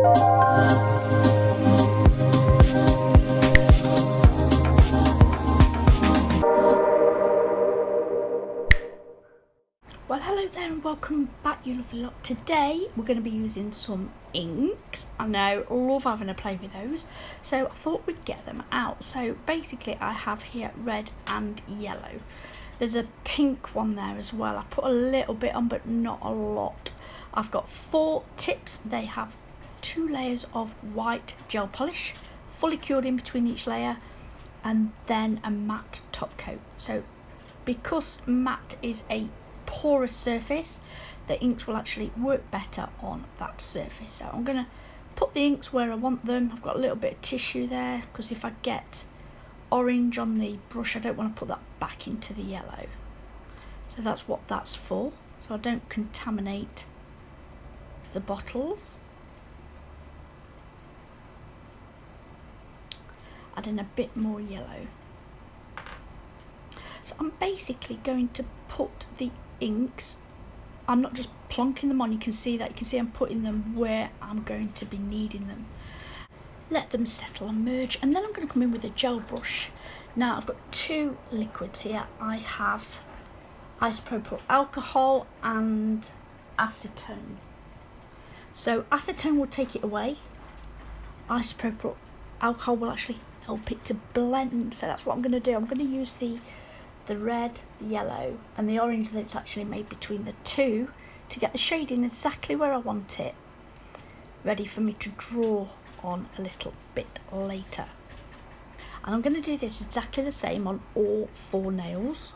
Well, hello there and welcome back, you lovely lot. Today we're going to be using some inks. I know, love having a play with those, so I thought we'd get them out. So basically I have here red and yellow. There's a pink one there as well. I put a little bit on but not a lot. I've got 4 tips. They have 2 layers of white gel polish, fully cured in between each layer, and then a matte top coat. So because matte is a porous surface, the inks will actually work better on that surface. So I'm going to put the inks where I want them. I've got a little bit of tissue there because if I get orange on the brush I don't want to put that back into the yellow. So that's what that's for, so I don't contaminate the bottles. Add in a bit more yellow. So I'm basically going to put the inks, I'm not just plonking them on, you can see I'm putting them where I'm going to be needing them. Let them settle and merge, and then I'm going to come in with a gel brush. Now I've got 2 liquids here. I have isopropyl alcohol and acetone. So acetone will take it away, isopropyl alcohol will actually help it to blend. So that's what I'm going to do. I'm going to use the red, the yellow and the orange that's actually made between the 2 to get the shading exactly where I want it, ready for me to draw on a little bit later. And I'm going to do this exactly the same on all 4 nails.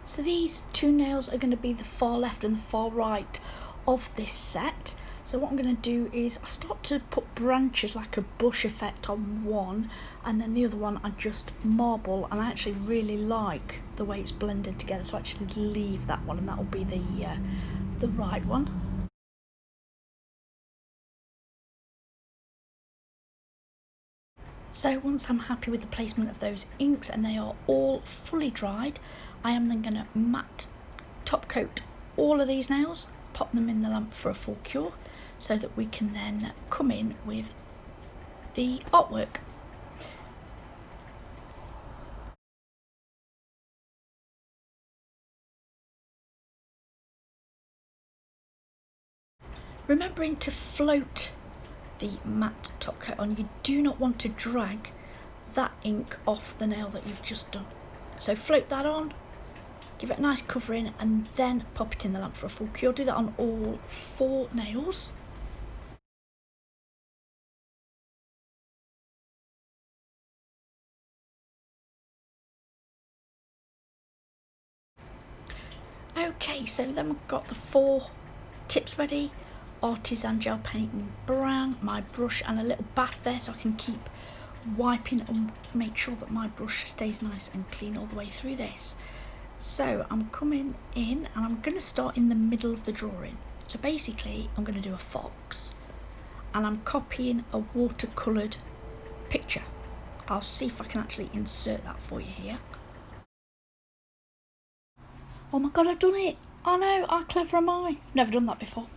So these 2 nails are going to be the far left and the far right of this set. So what I'm going to do is I start to put branches like a bush effect on one, and then the other one I just marble, and I actually really like the way it's blended together, so I actually leave that one and that will be the right one. So once I'm happy with the placement of those inks and they are all fully dried, I am then going to matte top coat all of these nails, pop them in the lamp for a full cure, so that we can then come in with the artwork. Remembering to float the matte top coat on, you do not want to drag that ink off the nail that you've just done. So float that on, give it a nice covering, and then pop it in the lamp for a full cure. Do that on all 4 nails. Okay, so then we've got the 4 tips ready, artisan gel paint in brown, my brush and a little bath there so I can keep wiping and make sure that my brush stays nice and clean all the way through this. So I'm coming in and I'm going to start in the middle of the drawing. So basically I'm going to do a fox and I'm copying a watercoloured picture. I'll see if I can actually insert that for you here. Oh my god, I've done it! Oh no, how clever am I? Never done that before.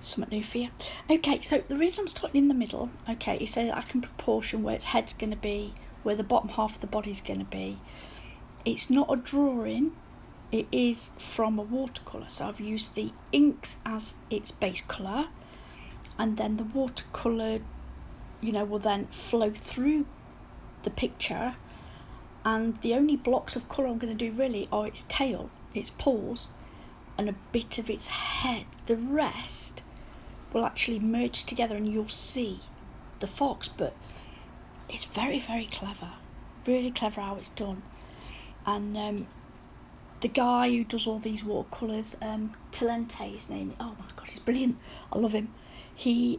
Something new for you. Okay, so the reason I'm starting in the middle, okay, is so that I can proportion where its head's going to be, where the bottom half of the body's going to be. It's not a drawing, it is from a watercolour. So I've used the inks as its base colour, and then the watercolour, you know, will then flow through the picture, and the only blocks of colour I'm going to do really are its tail, its paws, and a bit of its head. The rest will actually merge together and you'll see the fox, but it's very, very clever. Really clever how it's done. And the guy who does all these watercolours, Talente, his name, oh my god, he's brilliant. I love him. He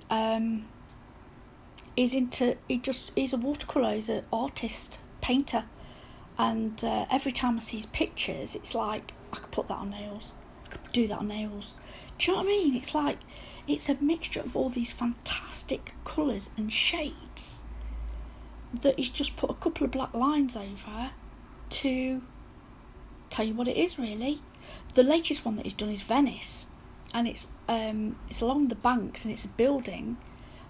he's a watercolour, he's an artist, painter, and every time I see his pictures, it's like, I could put that on nails, I could do that on nails. Do you know what I mean? It's like, it's a mixture of all these fantastic colours and shades that he's just put a couple of black lines over to tell you what it is really. The latest one that he's done is Venice, and it's along the banks, and it's a building,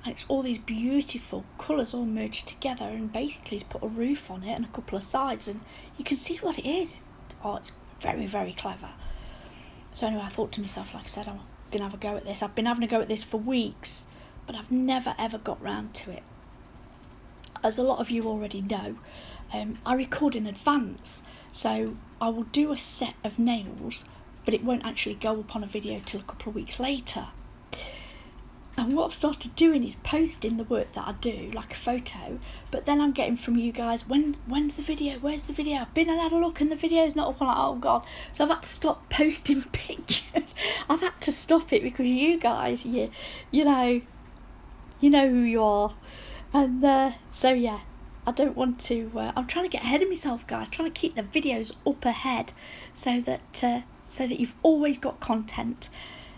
and it's all these beautiful colours all merged together, and basically he's put a roof on it and a couple of sides, and you can see what it is. Oh, it's very, very clever. So anyway, I thought to myself, like I said, I'm going to have a go at this. I've been having a go at this for weeks, but I've never ever got round to it. As a lot of you already know, I record in advance, so I will do a set of nails, but it won't actually go up on a video till a couple of weeks later. And what I've started doing is posting the work that I do, like a photo, but then I'm getting from you guys, when's the video, where's the video? I've been and had a look and the video's not up. I'm like, oh god. So I've had to stop posting pictures. I've had to stop it because you guys, you know who you are. And so yeah, I don't want to, I'm trying to get ahead of myself, guys, trying to keep the videos up ahead so that you've always got content.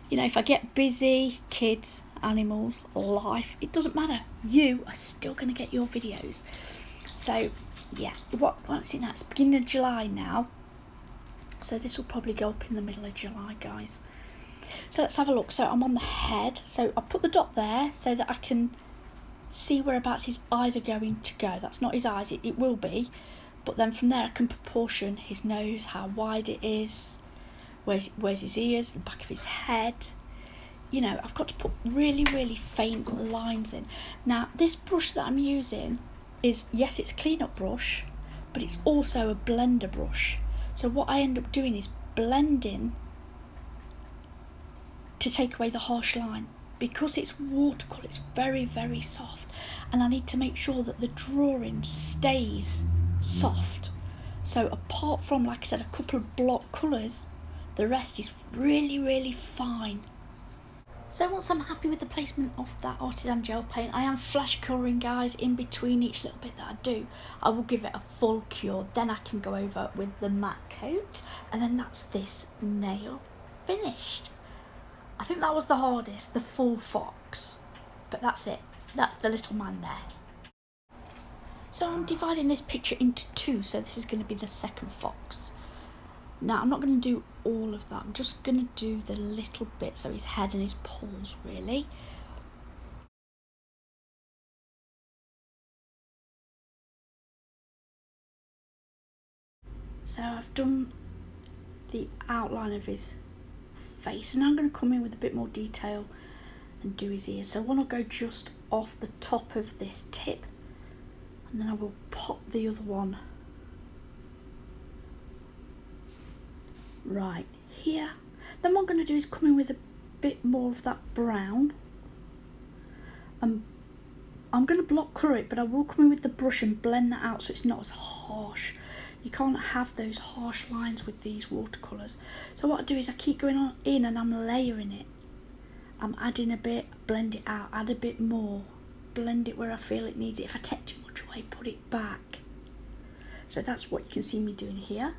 You know, if I get busy, kids, animals, life, it doesn't matter. You are still going to get your videos. So, yeah, what's it now? It's beginning of July now. So this will probably go up in the middle of July, guys. So let's have a look. So I'm on the head. So I put the dot there so that I can see whereabouts his eyes are going to go. That's not his eyes, it will be. But then from there I can proportion his nose, how wide it is, where's his ears, the back of his head. You know, I've got to put really, really faint lines in. Now, this brush that I'm using is, yes, it's a clean-up brush, but it's also a blender brush. So what I end up doing is blending to take away the harsh line. Because it's watercolour, it's very, very soft. And I need to make sure that the drawing stays soft. So apart from, like I said, a couple of block colours, the rest is really, really fine. So once I'm happy with the placement of that artisan gel paint, I am flash curing, guys, in between each little bit that I do. I will give it a full cure, then I can go over with the matte coat, and then that's this nail finished. I think that was the hardest, the full fox, but that's it. That's the little man there. So I'm dividing this picture into two, so this is going to be the second fox. Now, I'm not going to do all of that. I'm just going to do the little bit, so his head and his paws, really. So I've done the outline of his face, and I'm going to come in with a bit more detail and do his ears. So one will go just off the top of this tip, and then I will pop the other one right here. Then what I'm going to do is come in with a bit more of that brown. I'm going to block colour it, but I will come in with the brush and blend that out so it's not as harsh. You can't have those harsh lines with these watercolours. So what I do is I keep going on in and I'm layering it. I'm adding a bit, blend it out, add a bit more, blend it where I feel it needs it. If I take too much away, put it back. So that's what you can see me doing here.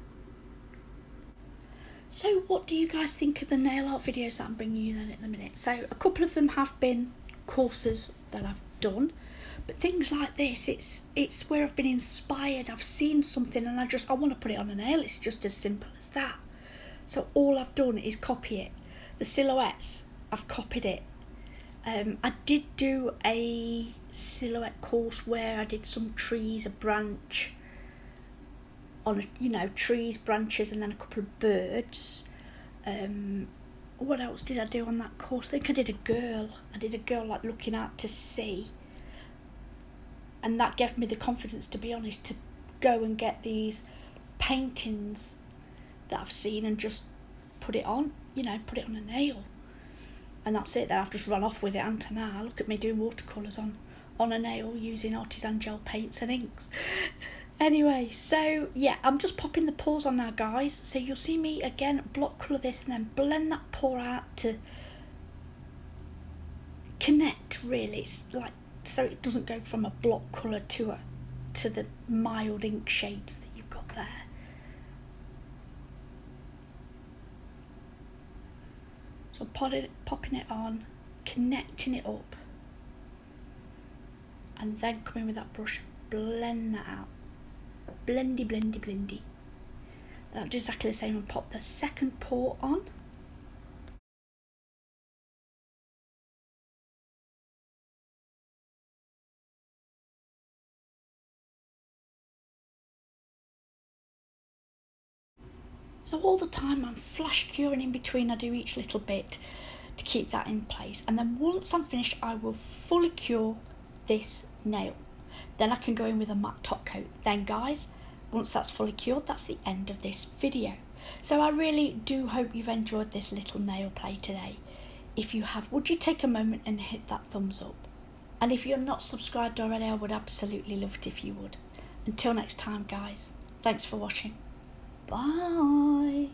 So what do you guys think of the nail art videos that I'm bringing you then at the minute? So a couple of them have been courses that I've done, but things like this, it's where I've been inspired. I've seen something and I want to put it on a nail. It's just as simple as that. So all I've done is copy it. The silhouettes, I've copied it. I did do a silhouette course where I did some trees, a branch on, you know, trees, branches, and then a couple of birds. What else did I do on that course? I think I did a girl. Like looking out to sea, and that gave me the confidence, to be honest, to go and get these paintings that I've seen and just put it on, you know, put it on a nail. And that's it. Then I've just run off with it. And now look at me doing watercolours on a nail using artisan gel paints and inks. Anyway, so yeah, I'm just popping the paws on now, guys. So you'll see me again block colour this and then blend that paw out to connect, really. It's like, so it doesn't go from a block colour to the mild ink shades that you've got there. So popping it on, connecting it up, and then come in with that brush and blend that out. Blendy, blendy, blendy. Then I'll do exactly the same and pop the second paw on. So all the time I'm flash curing in between. I do each little bit to keep that in place, and then once I'm finished I will fully cure this nail. Then I can go in with a matte top coat. Then guys, once that's fully cured, that's the end of this video. So I really do hope you've enjoyed this little nail play today. If you have, would you take a moment and hit that thumbs up? And if you're not subscribed already, I would absolutely love it if you would. Until next time guys, thanks for watching. Bye.